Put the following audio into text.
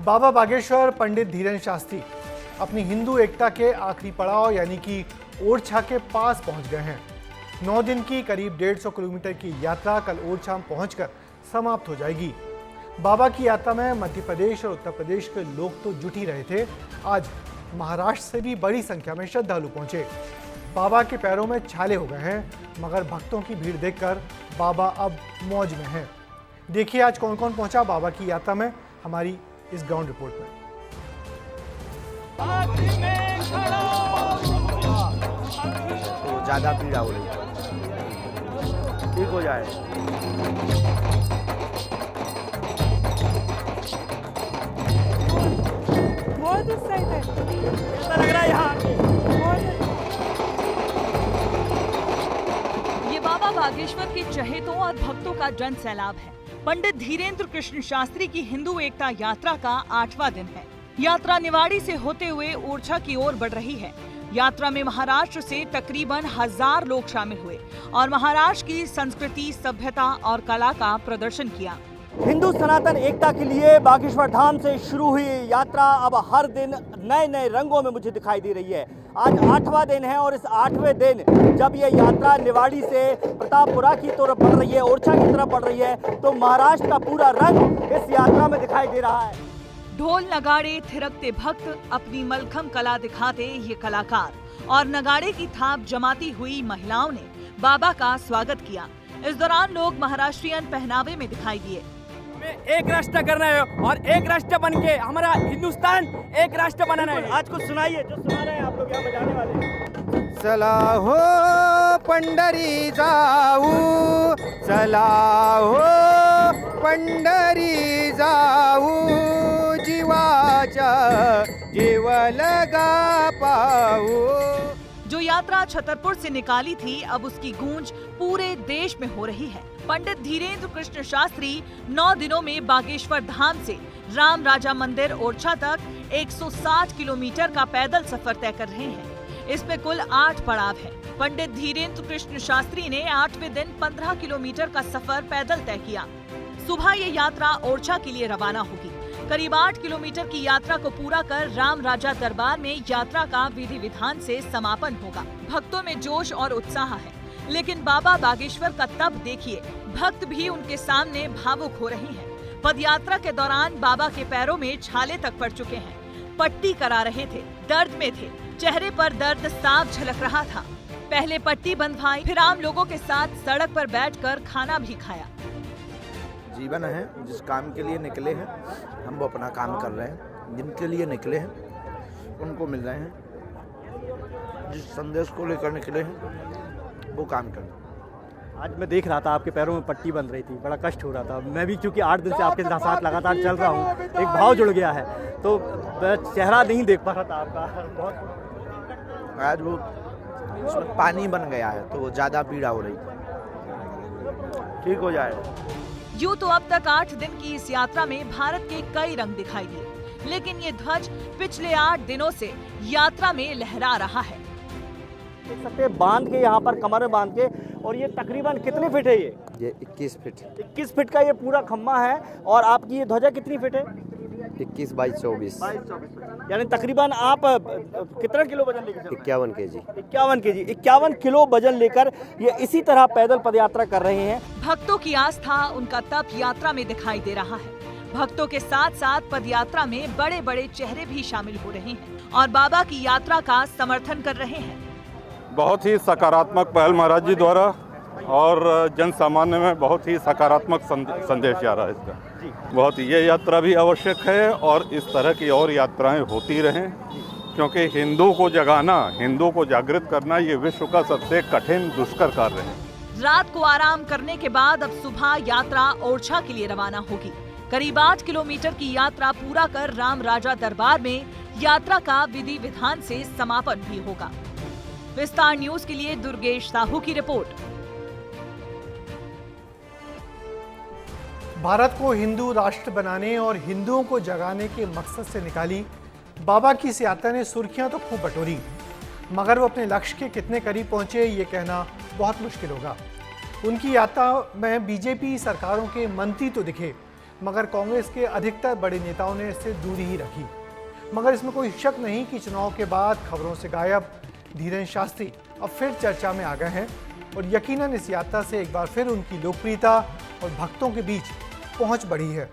बाबा बागेश्वर पंडित धीरेन्द्र शास्त्री अपनी हिंदू एकता के आखिरी पड़ाव यानी कि ओरछा के पास पहुंच गए हैं। 9 दिन की करीब 150 किलोमीटर की यात्रा कल ओरछा पहुंचकर समाप्त हो जाएगी। बाबा की यात्रा में मध्य प्रदेश और उत्तर प्रदेश के लोग तो जुट ही रहे थे, आज महाराष्ट्र से भी बड़ी संख्या में श्रद्धालु पहुंचे। बाबा के पैरों में छाले हो गए हैं, मगर भक्तों की भीड़ देखकर बाबा अब मौज में हैं। देखिए आज कौन कौन पहुंचा बाबा की यात्रा में, हमारी इस ग्राउंड रिपोर्ट में। तो ज्यादा पीड़ा हो रही है, ठीक हो जाए। बहुत एक्साइटेड ऐसा लग रहा है यहाँ ये बाबा बागेश्वर के चहेतों और भक्तों का जन सैलाब है। पंडित धीरेन्द्र कृष्ण शास्त्री की हिंदू एकता यात्रा का 8वां दिन है। यात्रा निवाड़ी से होते हुए ओरछा की ओर बढ़ रही है। यात्रा में महाराष्ट्र से तकरीबन 1000 लोग शामिल हुए और महाराष्ट्र की संस्कृति, सभ्यता और कला का प्रदर्शन किया। हिंदू सनातन एकता के लिए बागेश्वर धाम से शुरू हुई यात्रा अब हर दिन नए नए रंगों में मुझे दिखाई दे रही है। आज 8वां दिन है और इस 8वें दिन जब ये यात्रा निवाड़ी से प्रतापपुरा की तरफ बढ़ रही है, ओरछा की तरफ बढ़ रही है, तो महाराष्ट्र का पूरा रंग इस यात्रा में दिखाई दे रहा है। ढोल नगाड़े थिरकते भक्त, अपनी मलखम कला दिखाते ये कलाकार और नगाड़े की थाप जमाती हुई महिलाओं ने बाबा का स्वागत किया। इस दौरान लोग महाराष्ट्रियन पहनावे में दिखाई दिए। एक राष्ट्र करना है और एक राष्ट्र बन के हमारा हिंदुस्तान एक राष्ट्र बनाना है। आज कुछ सुनाइए, जो सुना रहे हैं आप लोग यहाँ बजाने वाले। चला हो पंढरी जाऊ, चला हो पंढरी जाऊ, जीवाचा जीव लगा पाऊ। जो यात्रा छतरपुर से निकाली थी, अब उसकी गूंज पूरे देश में हो रही है। पंडित धीरेन्द्र कृष्ण शास्त्री 9 दिनों में बागेश्वर धाम से राम राजा मंदिर ओरछा तक 160 किलोमीटर का पैदल सफर तय कर रहे हैं। इसमें कुल 8 पड़ाव है। पंडित धीरेन्द्र कृष्ण शास्त्री ने 8वें दिन 15 किलोमीटर का सफर पैदल तय किया। सुबह ये यात्रा ओरछा के लिए रवाना होगी। करीब 8 किलोमीटर की यात्रा को पूरा कर राम राजा दरबार में यात्रा का विधि विधान से समापन होगा। भक्तों में जोश और उत्साह है, लेकिन बाबा बागेश्वर का तप देखिए, भक्त भी उनके सामने भावुक हो रहे हैं। पदयात्रा के दौरान बाबा के पैरों में छाले तक पड़ चुके हैं। पट्टी करा रहे थे, दर्द में थे, चेहरे पर दर्द साफ झलक रहा था। पहले पट्टी बंधवाई, फिर आम लोगों के साथ सड़क पर बैठकर खाना भी खाया। जीवन है, जिस काम के लिए निकले हैं हम वो अपना काम कर रहे हैं, जिनके लिए निकले हैं उनको मिल रहे हैं, जिस संदेश को लेकर निकले हैं वो काम कर रहे हैं। आज मैं देख रहा था आपके पैरों में पट्टी बंध रही थी, बड़ा कष्ट हो रहा था। मैं भी क्योंकि 8 दिन से आपके साथ लगातार चल रहा हूँ, एक भाव जुड़ गया है, तो चेहरा नहीं देख पा रहा था आपका। बहुत आज वो उसमें पानी बन गया है तो वो ज़्यादा पीड़ा हो रही थी, ठीक हो जाएगा। यूँ तो अब तक 8 दिन की इस यात्रा में भारत के कई रंग दिखाई दिए, लेकिन ये ध्वज पिछले 8 दिनों से यात्रा में लहरा रहा है। देख सकते हैं बांध के, यहाँ पर कमर में बांध के, और ये तकरीबन कितने फीट है ये 21 फीट 21 फीट का ये पूरा खम्मा है। और आपकी ये ध्वजा कितनी फीट है? 21 बाई 24 यानी तकरीबन आप कितना किलो वजन लेकर? 51 केजी 51 किलो वजन लेकर ये इसी तरह पैदल पदयात्रा कर रहे हैं। भक्तों की आस्था, उनका तप यात्रा में दिखाई दे रहा है। भक्तों के साथ साथ पदयात्रा में बड़े बड़े चेहरे भी शामिल हो रहे हैं और बाबा की यात्रा का समर्थन कर रहे हैं। बहुत ही सकारात्मक पहल महाराज जी द्वारा और जन सामान्य में बहुत ही सकारात्मक संदेश जा रहा है इसका। बहुत ये यात्रा भी आवश्यक है और इस तरह की और यात्राएं होती रहें, क्योंकि हिंदू को जगाना, हिंदू को जागृत करना ये विश्व का सबसे कठिन दुष्कर कार्य है। रात को आराम करने के बाद अब सुबह यात्रा ओरछा के लिए रवाना होगी। करीब 8 किलोमीटर की यात्रा पूरा कर राम राजा दरबार में यात्रा का विधि विधान से समापन भी होगा। विस्तार न्यूज के लिए दुर्गेश साहू की रिपोर्ट। भारत को हिंदू राष्ट्र बनाने और हिंदुओं को जगाने के मकसद से निकाली बाबा की इस यात्रा ने सुर्खियां तो खूब बटोरी, मगर वो अपने लक्ष्य के कितने करीब पहुंचे ये कहना बहुत मुश्किल होगा। उनकी यात्रा में बीजेपी सरकारों के मंत्री तो दिखे, मगर कांग्रेस के अधिकतर बड़े नेताओं ने इससे दूरी ही रखी। मगर इसमें कोई शक नहीं कि चुनाव के बाद खबरों से गायब धीरेन्द्र शास्त्री अब फिर चर्चा में आ गए हैं और यकीनन इस यात्रा से एक बार फिर उनकी लोकप्रियता और भक्तों के बीच पहुंच बढ़ी है।